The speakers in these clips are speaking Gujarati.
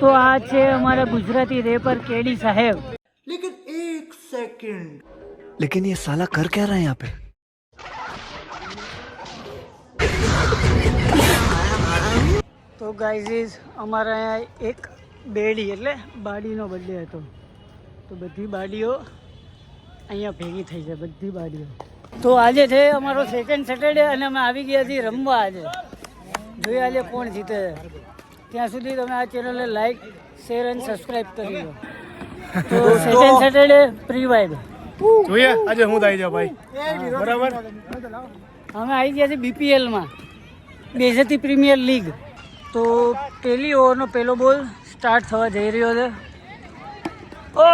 તો આ છે અમારા ગુજરાતી રેપર કેડી સાહેબ. लेकिन एक सेकंड, लेकिन ये साला कर क्या रहा है यहाँ पे? તો ગાઈઝ અમારા અહીંયા એક બેડી એટલે બાડીનો બર્થડે હતો, તો બધી બાડીઓ અહીંયા ભેગી થઈ છે, બધી બાડીઓ. તો આજે છે અમારો સેકન્ડ સેટરડે અને અમે આવી ગયા છીએ રમવા. આજે જોઈએ આજે કોણ જીતે. ત્યાં સુધી તમે આ ચેનલને લાઈક, શેર અને સબસ્ક્રાઈબ કરી લો. તો સેકન્ડ સેટરડે પ્રી વાઇબ જોઈએ આજે હું આવી જાવ ભાઈ. બરાબર, અમે આવી ગયા છીએ બીપીએલમાં, બેઝતી પ્રીમિયર લીગ. તો પહેલી ઓવરનો પહેલો બોલ સ્ટાર્ટ થવા જઈ રહ્યો છે. ઓ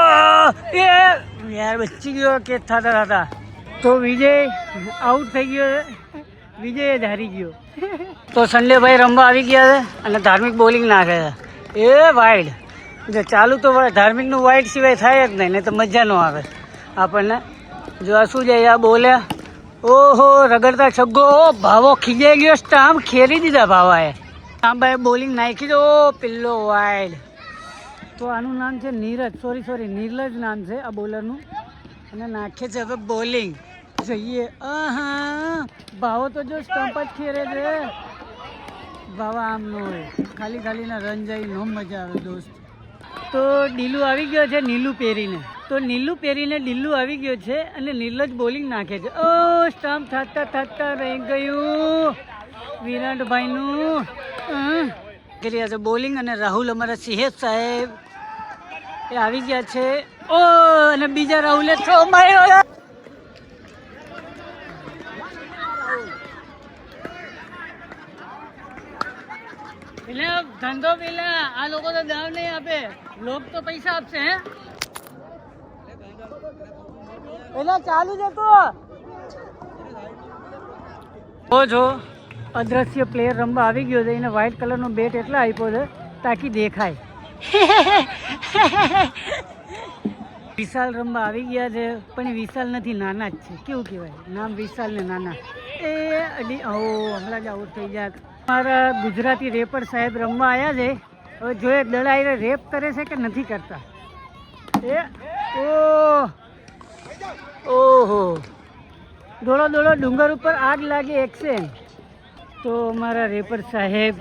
એ યાર બચી ગયો કેચ થતા થતા. તો વિજય આઉટ થઈ ગયો છે, વિજય જ હારી ગયો. તો સંડેભાઈ રમવા આવી ગયા છે અને ધાર્મિક બોલિંગ નાખે છે. એ વાઇડ જો ચાલુ તો ધાર્મિકનું વાઇડ સિવાય થાય જ નહીં તો મજા ન આવે આપણને. જો આ શું જાય આ બોલે, ઓહો રગડતા છગ્ગો. ભાવો ખીજાઈ ગયો, સ્ટામ્પ ખેરી દીધા ભાવાએ. ભાઈ બોલિંગ નાખી દો, પેલો વાઇડ. તો આનું નામ છે નીરજ, સોરી નીરજ નામ છે આ બોલરનું, અને નાખે છે હવે બોલિંગ. જોઈએ હા ભાવો તો જો સ્ટમ્પ જ ખેરે છે. ભાવા આમ ન હોય, ખાલીના રન જાય નો મજા આવે દોસ્ત. તો ડીલું આવી ગયો છે નીલું પહેરીને. તો નીલું પહેરીને ડીલું આવી ગયો છે અને નીરજ બોલિંગ નાખે છે. ઓ સ્ટમ્પ થતા રહી ગયું વિરાટભાઈનું. કરી રહ્યા છે બોલિંગ અને રાહુલ અમારા સિંહેશ સાહેબ એ આવી ગયા છે. ઓ અને બીજા રાહુલે થ્રો માર્યો. એટલે ધંધો પેલા આ લોકો તો દાવ નહીં આપે, લોક તો પૈસા આપશે. હે પેલા ચાલુ જ હતો. જો અદ્રશ્ય પ્લેયર રમવા આવી ગયો છે, એને વ્હાઇટ કલરનો બેટ એટલા આપ્યો છે તાકી દેખાય. વિશાલ રમવા આવી ગયા છે, પણ વિશાલ નથી, નાના જ છે. કેવું કહેવાય નામ વિશાલ ને નાના. એ અડી હમણાં જ આઉટ થઈ જાય. મારા ગુજરાતી રેપર સાહેબ રમવા આવ્યા છે. હવે જોઈએ દડાઈને રેપ કરે છે કે નથી કરતા. એ ઓહો દોડો ડુંગર ઉપર આગ લાગે એક્શન. તો અમારા રેપર સાહેબ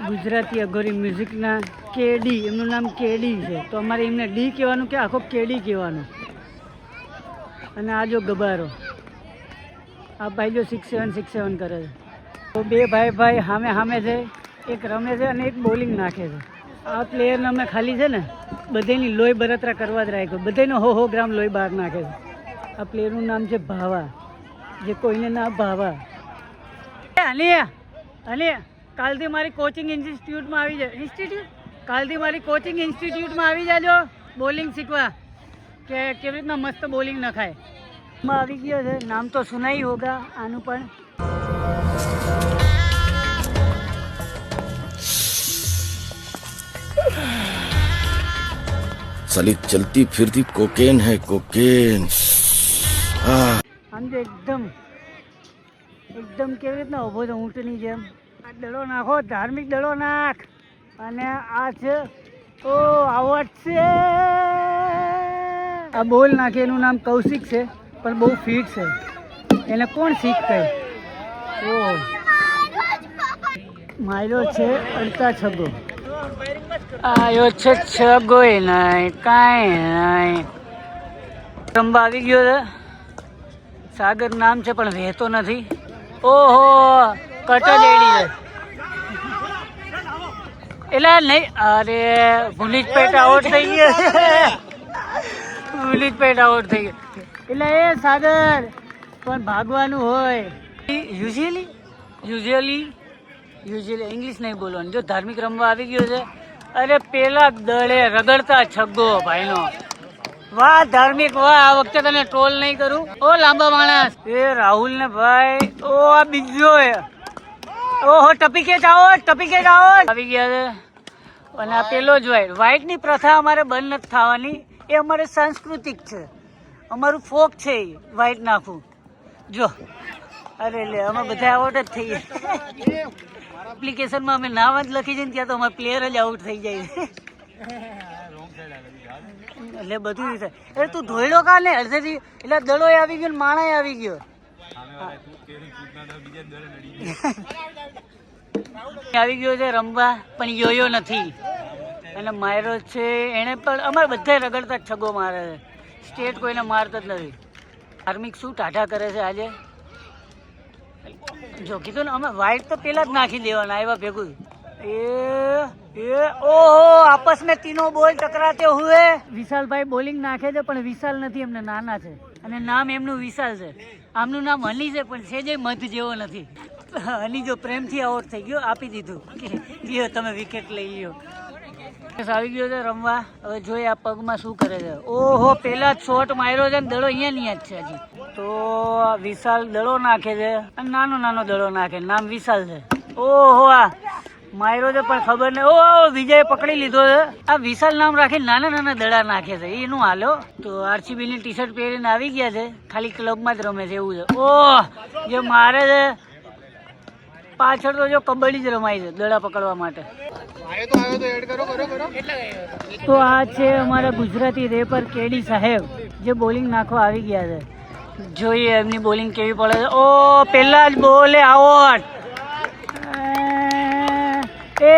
ગુજરાતી અઘોરી મ્યુઝિકના કેડી, એમનું નામ કેડી છે. તો અમારે એમને ડી કહેવાનું કે આખો કેડી કહેવાનું. અને આ જો ગબારો, આ ભાઈ જો 6-7 કરે છે. તો બે ભાઈ સામે છે, એક રમે છે અને એક બોલિંગ નાખે છે. આ પ્લેયરને અમે ખાલી છે ને બધાની લોહી બળતરા કરવા જ રાખ્યો, બધાનો 100 ગ્રામ લોહી બહાર નાખે છે. આ પ્લેયરનું નામ છે ભાવા, જે કોઈને ના ભાવા. અને કાલથી મારી કોચિંગ ઇન્સ્ટિટ્યૂટમાં આવી જાય. કાલથી મારી કોચિંગ ઇન્સ્ટિટ્યૂટમાં આવી જાજો બોલિંગ શીખવા, કે કેવી રીતના મસ્ત બોલિંગ નખાય. આવી ગયો છે, નામ તો સુનાઈ હોગા આનું પણ. साली चलती फिरती कोकेन है कोकेन. આમ જો એકદમ કેવી રીતના ઊભો છે ઊંટની જેમ. આ દડો નાખો, ધાર્મિક દડો નાખ. અને આ છે ઓ આવટ છે. આ બોલ નાખે, એનું નામ કૌશિક છે, પણ બહુ ફિટ છે. એને કોણ શીખ કહે. ઓ માર્યો છે અડતા છગ્ગો. આયો છે છગ્ગોય નહીં, કાંઈ નહીં. રમવા આવી ગયો છે. સાગર નામ છે પણ વહેતો નથી. ઓહો કટલેડી છે એટલે નહીં. અરે ભૂલીજ આઉટ થઈ ગયો. એટલે એ સાગર પણ ભાગવાનું હોય. યુઝ્યુઅલી ઇંગ્લિશ નહીં બોલવાનું. જો ધાર્મિક રમવા આવી ગયો છે. અરે પેલા દળે રગડતા છગ્ગો ભાઈનો. વાહ ધાર્મિક વાહ, આ વખતે તને ટ્રોલ નહીં કરું. ઓ લાંબા માણસ એ રાહુલ ને ભાઈ. ઓ આ બીજો ઓહો ટપી કેચ આઉટ આવી ગયા છે. અને આ પેલો જ વ્હાઈટ ની પ્રથા અમારે બંધ નથી થવાની. એ અમારે સાંસ્કૃતિક છે, અમારું ફોક છે વ્હાઈટ નાખવું. જો અરે લે અમે બધા આઉટ જ થઈએ. એપ્લિકેશનમાં અમે નામ જ લખી છે ને ત્યાં તો અમારા પ્લેયર જ આઉટ થઈ જાય છે. એટલે બધું રીતે એટલે તું ધોઈડો કા ને અડધેથી એટલે દડો આવી ગયો ને માણા આવી ગયો. આવી ગયો છે રમવા પણ યોયો નથી અને માયરો છે એને પણ અમારે બધા રગડતા જ છગ્ગો મારે છે. સ્ટેટ કોઈને મારતા જ નથી. ધાર્મિક શું ટાઢા કરે છે આજે. જો કીધું ને અમે વાઇટ તો પેલા જ નાખી દેવાના આવ્યા ભેગું. ઓહો આપસ મેં તીનો બોલ ટકરાતે હુએ. વિશાલભાઈ બોલિંગ નાખે છે પણ વિશાલ નથી, એમને નાના છે અને નામ એમનું વિશાલ છે. આમનું નામ હની છે પણ છે જે મધ જેવો નથી. હની જો પ્રેમથી આઉટ થઈ ગયો આપી દીધું કે લ્યો તમે વિકેટ લઈ લ્યો. આવી ગયો છે રમવા. હવે જોઈએ આ પગમાં શું કરે છે. ઓહો પેલા જ શોટ માર્યો છે ને દડો અહીંયા ની જ છે હજી. તો વિશાલ દડો નાખે છે અને નાનો નાનો દડો નાખે. નામ વિશાલ છે. ઓહો આ માર્યો છે પણ ખબર નહીં. ઓહો વિજય પકડી લીધો છે. આ વિશાલ નામ રાખી નાના નાના દડા નાખે છે એનું હાલો. તો આરસીબી ની ટી શર્ટ પહેરીને આવી ગયા છે. ખાલી ક્લબમાં જ રમે છે એવું છે. ઓહ જે મારે છે પાછળ તો જો કબડ્ડી જ રમાય છે દડા પકડવા માટે. તો આ છે અમારા ગુજરાતી રેપર કેડી સાહેબ જે બોલિંગ નાખવા આવી ગયા છે. જોઈએ એમની બોલિંગ કેવી પડે છે. ઓ પેલા જ બોલે આઉટ. એ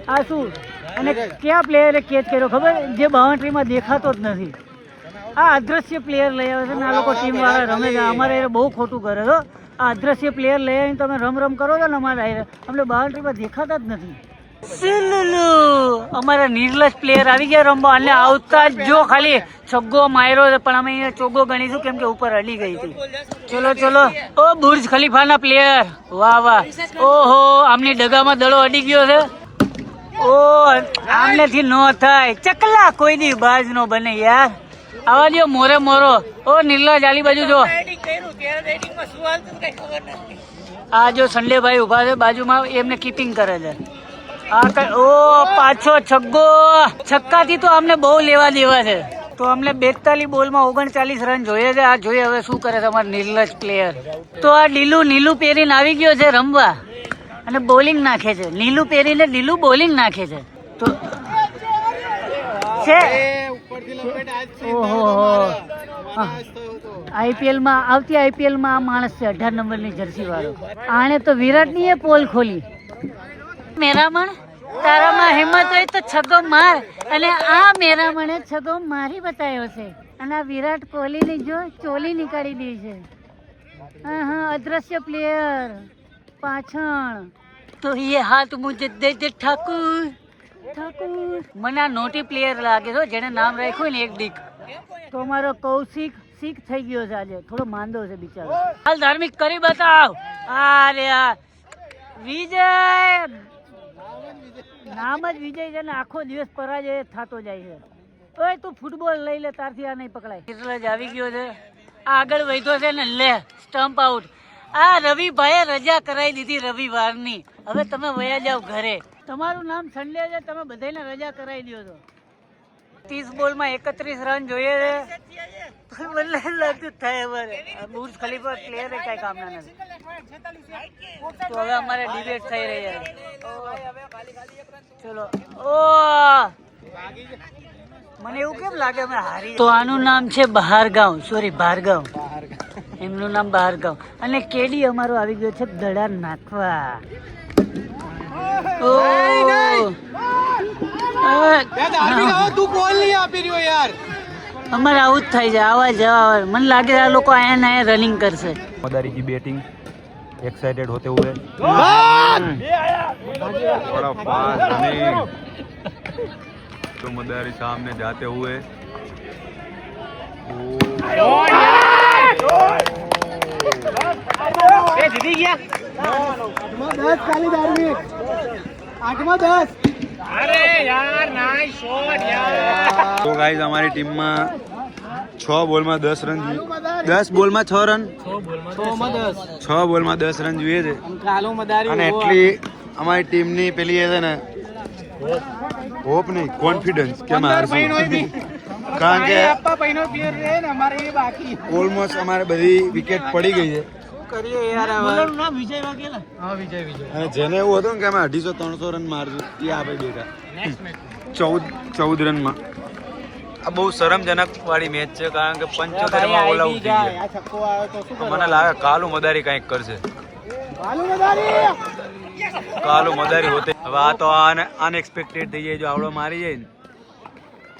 આ શું અને કયા પ્લેયરે કેચ કર્યો ખબર? જે બાઉન્ડ્રીમાં દેખાતો જ નથી. આ અદ્રશ્ય પ્લેયર લઈ આવે છે ને આ લોકો ટીમ વાળા રમે છે. અમારે બહુ ખોટું કરે છો. આ અદ્રશ્ય પ્લેયર લઈ આવીને તમે રમ કરો છો ને અમારે અમને બાઉન્ડ્રીમાં દેખાતા જ નથી. અમારા નિર્લજ પ્લેયર આવી ગયા રમવા અને આવતા જ જો ખાલી છગ્ગો માર્યો છે પણ અમે અહીંયા ચોગ્ગો ગણીશું કેમ કે ઉપર અડી ગઈ હતી. ચલો ચલો. ઓ બુર્જ ખલીફાના પ્લેયર. વાહ વાહ. ઓહો આમની ડગામાં દડો અડી ગયો છે. ઓ આમનેથી નો થાય. ચકલા કોઈ દી બાજ નો બને યાર. આવા દો મોરે મોરો. ઓ નિર્લજ આલી બાજુ જો. આ જો સંડેભાઈ ઉભા છે બાજુમાં એમને કીપિંગ કરે છે. ઓ પાછો છગ્ગો. છક્કાથી તો અમને બહુ લેવા દેવા છે. તો અમને 42 બોલમાં 39 રન જોઈએ છે. આ જોઈએ હવે શું કરે છે અમારા નિર્લજ પ્લેયર. તો આ નીલું પહેરીને આવી ગયો છે રમવા અને બોલિંગ નાખે છે. નીલું પહેરીને નીલું બોલિંગ નાખે છે. તો છે ઓહો આઈપીએલમાં આવતી આઈપીએલમાં આ માણસ છે 18 નંબરની જર્સી વાળો. આણે તો વિરાટની એ પોલ ખોલી. મેરામણ તારામાં હિંમત હોય તો છગ્ગો માર. અને આ મેરામણે છગ્ગો મારી બતાવ્યો છે અને આ વિરાટ કોહલીની જો ચોલી નીકાળી દી છે. હા અદ્રશ્ય પ્લેયર પાછળ. તો ये हाथ मुझे दे दे ઠાકુર. મને આ નોટી પ્લેયર લાગે છે જેને નામ રાખ્યું ને એક દીક. તો અમારો કૌશિક શીખ થઈ ગયો છે આજે. થોડો માંદો છે બિચારો. હાલ ધાર્મિક કરી બતાવ. અરે વિજય નામ જ વિજય છે ને આખો દિવસ પરાજય થતો જાય છે. ઓય તું ફૂટબોલ લઈ લે તારથી આ નહીં પકડાય. એટલે જ આવી ગયો છે. આગળ વધ્યો છે ને લે સ્ટમ્પ આઉટ. આ રવિભાઈએ રજા કરાવી દીધી રવિવારની. હવે તમે વયા જાવ ઘરે. તમારું નામ સન્ડે છે તમે બધાને રજા કરાવી દો છો. 30 બોલમાં 31 રન જોઈએ છે. મને લાગતું થાય અમારે બુર્જ ખલીફા પ્લેયર કઈ કામના નથી. તો હવે અમારે ડિબેટ થઈ રહી છે. ચલો ઓ મને એવું કેમ લાગે અમે હારી. તો આનું નામ છે બહારગાંવ. સોરી ભારગાંવ. એમનું નામ બહારગાંવ. અને કેડી અમારો આવી ગયો છે દડા નાખવા. અમારે આવું જ થાય છે આવા જવા. મને લાગે આ લોકો આયા ને આયા રનિંગ કરશે. मदारी की बैटिंग एक्साइटेड होते हुए बड़ा फास्ट रनिंग तो मदारी सामने जाते हुए तो गाइस हमारी टीम में 6 બોલ માં 10 રન 10 બોલમાં 6 રન 6 બોલમાં 10 રન જોઈએ છે. અને એટલી અમારી ટીમની પેલી છે ને હોપ નહીં કોન્ફિડન્સ કે અમે હારશું. કારણ કે ઓલમોસ્ટ અમારે બધી વિકેટ પડી ગઈ છે કરીએ યાર હવે. બોલવાનું નામ વિજય વાઘેલા. અને જેને એવું હતું ને કે અમે 250-300 રન મારશું એ આપણે બેઠા 14 રનમાં. આ બહુ શરમજનક વાળી મેચ છે કારણ કે 75 માં ઓલ આઉટ થઈ ગયા. મને લાગે કાલુ મદારી કંઈક કરશે. કાલુ મદારી હોતે. હવે આ તો અનએક્સપેક્ટેડ થઈ જાય. જો આવડો મારી જાય ને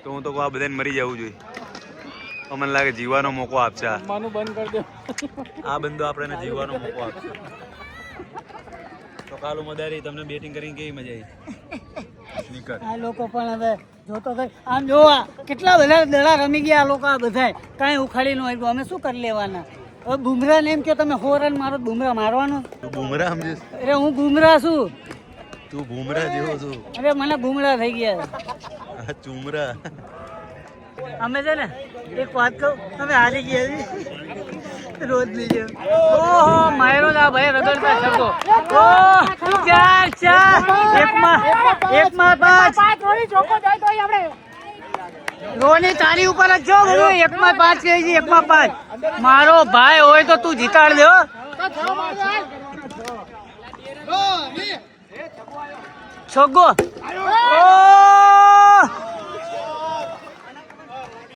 તો હું તો આ બધાને મરી જવું જોઈએ. તો મને લાગે જીવવાનો મોકો આપશે આ બંદો આપણને જીવવાનો મોકો આપશે. તો કાલુ મદારી તમને બેટિંગ કરીને કેવી મજા આવી? આ લોકો પણ હવે જોતો થાય. આમ જોવા કેટલા બધા દડા રમી ગયા આ લોકો. આ બધા કાંઈ ઉખાડી ન આવ્યું. અમે શું કરી લેવાના? હવે બુમરાહ ને એમ કે તમે 100 રન મારો, બુમરાહ મારવાનો? તું બુમરાહ સમજીશ? અરે હું બુમરાહ છું. તું બુમરાહ જેવો છું. અરે મને ગુમડા થઈ ગયા. આ ચુમરા. અમે છે ને એક વાત કહું, તમે હારી ગયા રોજ લીજે. ઓહો માયરો આ ભાઈ રગડતા છકો. ઓહ 4 એકમાં 5. રોની તારી ઉપર જ જો બોલું. 1માં 5 કહે છે, 1માં 5. મારો ભાઈ હોય તો તું જીતાડ દે હો. છગ્ગો. ઓ